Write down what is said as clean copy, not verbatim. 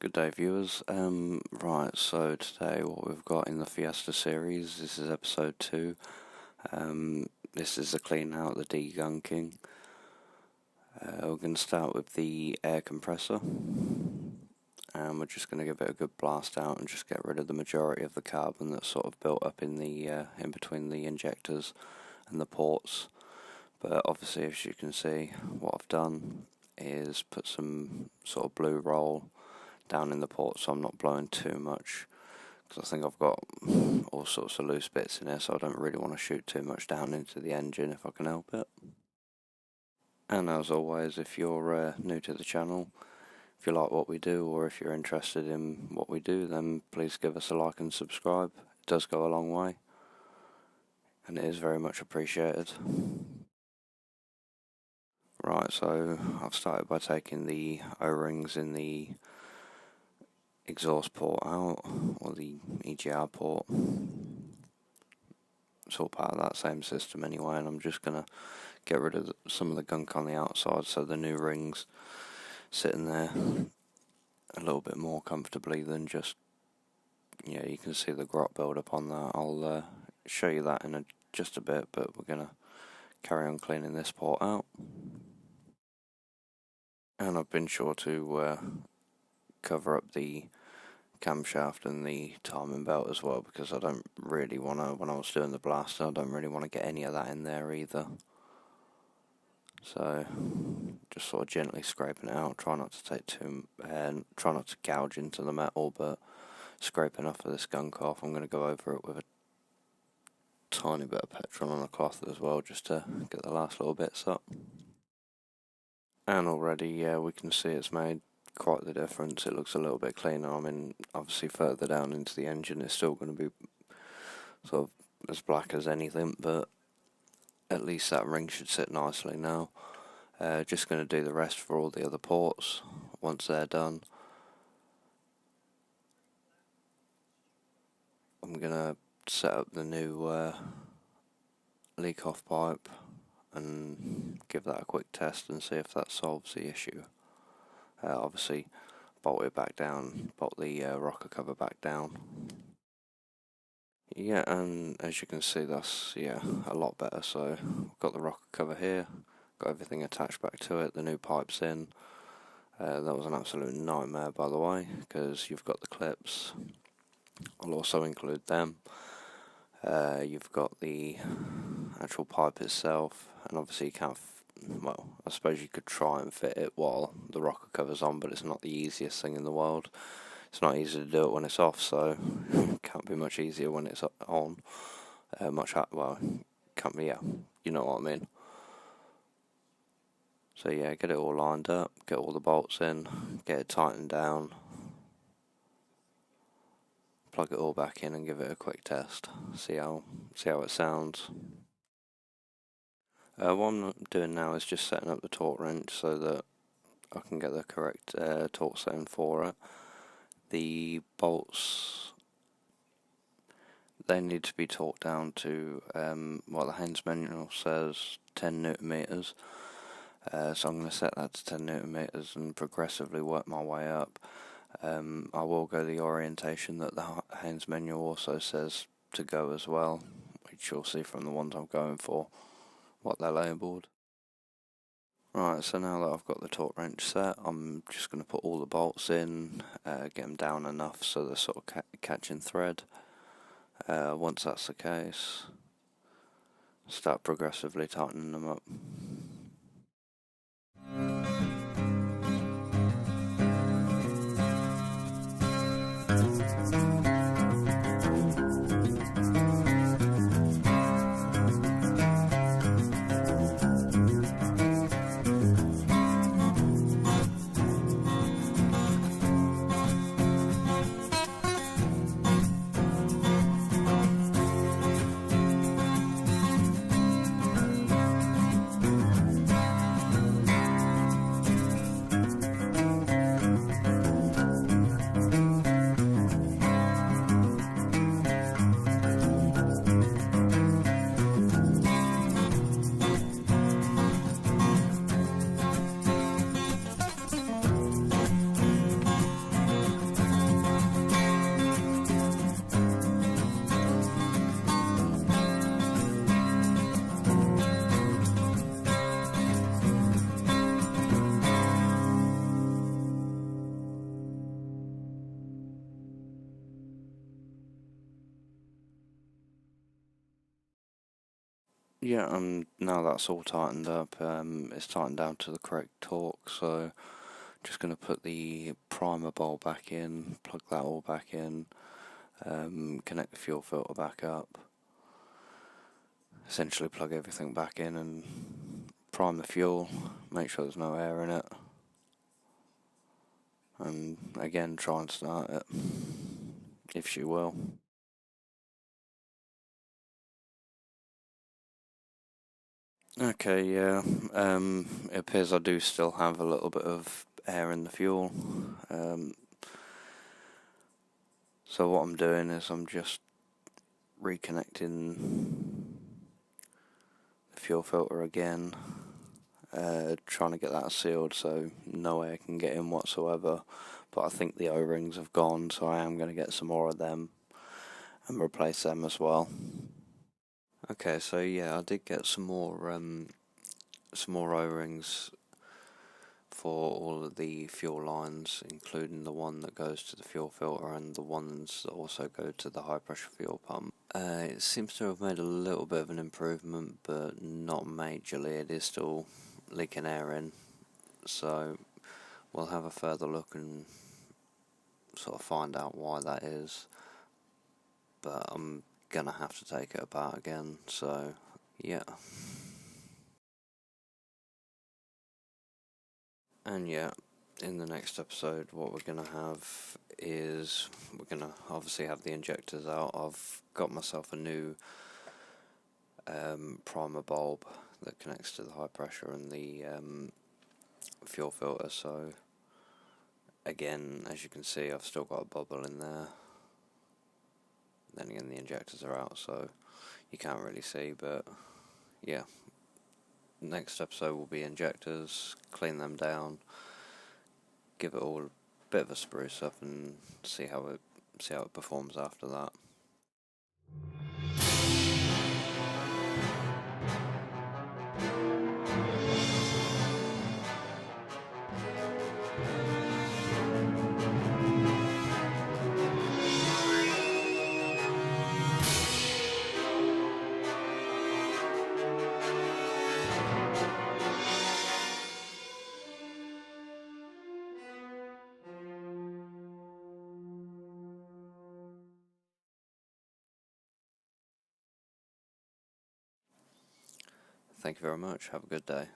Good day, viewers. Right, so today what we've got in the Fiesta series, this is episode 2. This is the clean out, the degunking. We're going to start with the air compressor. And we're just going to give it a good blast out and just get rid of the majority of the carbon that's sort of built up in the in between the injectors and the ports. But obviously, as you can see, what I've done is put some sort of blue roll down in the port, so I'm not blowing too much, because I think I've got all sorts of loose bits in here, so I don't really want to shoot too much down into the engine if I can help it. And as always, if you're new to the channel, if you like what we do, or if you're interested in what we do, then please give us a like and subscribe. It does go a long way, and it is very much appreciated. Right, so I've started by taking the O-rings in the exhaust port out, or the EGR port. It's all part of that same system anyway, and I'm just going to get rid of some of the gunk on the outside, so the new rings sitting there a little bit more comfortably than just, yeah, you can see the grot build up on that. I'll show you that in just a bit, but we're going to carry on cleaning this port out. And I've been sure to cover up the camshaft and the timing belt as well, because I don't really want to, when I was doing the blaster, I don't really want to get any of that in there either. So just sort of gently scraping it out, try not to take try not to gouge into the metal, but scrape enough of this gunk off. I'm going to go over it with a tiny bit of petrol on a cloth as well, just to get the last little bits up. And already, yeah, we can see it's made quite the difference. It looks a little bit cleaner. I mean, obviously further down into the engine it's still going to be sort of as black as anything, but at least that ring should sit nicely now. Just going to do the rest for all the other ports once they're done. I'm going to set up the new leak off pipe and give that a quick test and see if that solves the issue. Obviously bolt it back down, bolt the rocker cover back down. Yeah, and as you can see, that's, yeah, a lot better. So I've got the rocker cover here, got everything attached back to it, the new pipe's in. That was an absolute nightmare, by the way, because you've got the clips. I'll also include them. You've got the actual pipe itself, and obviously you can't, well, I suppose you could try and fit it while the rocker cover's on, but it's not the easiest thing in the world. It's not easy to do it when it's off, so it can't be much easier when it's on. Well, can't be, yeah, you know what I mean. So yeah, get it all lined up, get all the bolts in, get it tightened down, plug it all back in and give it a quick test, see how it sounds. What I'm doing now is just setting up the torque wrench so that I can get the correct torque zone for it. The bolts, they need to be torqued down to what the Haynes manual says, 10 Newton meters. So I'm going to set that to 10 Newton meters and progressively work my way up. I will go the orientation that the Haynes manual also says to go as well, which you'll see from the ones I'm going for, what they're labelled. Right, so now that I've got the torque wrench set, I'm just going to put all the bolts in, get them down enough so they're sort of catching thread. Once that's the case, start progressively tightening them up. Yeah, now that's all tightened up, it's tightened down to the correct torque, so just going to put the primer bowl back in, plug that all back in, connect the fuel filter back up, essentially plug everything back in and prime the fuel, make sure there's no air in it, and again try and start it, if she will. Okay, yeah, it appears I do still have a little bit of air in the fuel, so what I'm doing is I'm just reconnecting the fuel filter again, trying to get that sealed so no air can get in whatsoever, but I think the O-rings have gone, so I am going to get some more of them and replace them as well. Okay, so yeah, I did get some more O-rings for all of the fuel lines, including the one that goes to the fuel filter and the ones that also go to the high pressure fuel pump. It seems to have made a little bit of an improvement, but not majorly. It is still leaking air in, so we'll have a further look and sort of find out why that is, but I'm gonna have to take it apart again, so yeah. And yeah, in the next episode what we're gonna have is, we're gonna obviously have the injectors out. I've got myself a new primer bulb that connects to the high pressure and the fuel filter, so again, as you can see, I've still got a bubble in there. Then again, the injectors are out, so you can't really see, but yeah. Next episode will be injectors, clean them down, give it all a bit of a spruce up, and see how it performs after that. Thank you very much. Have a good day.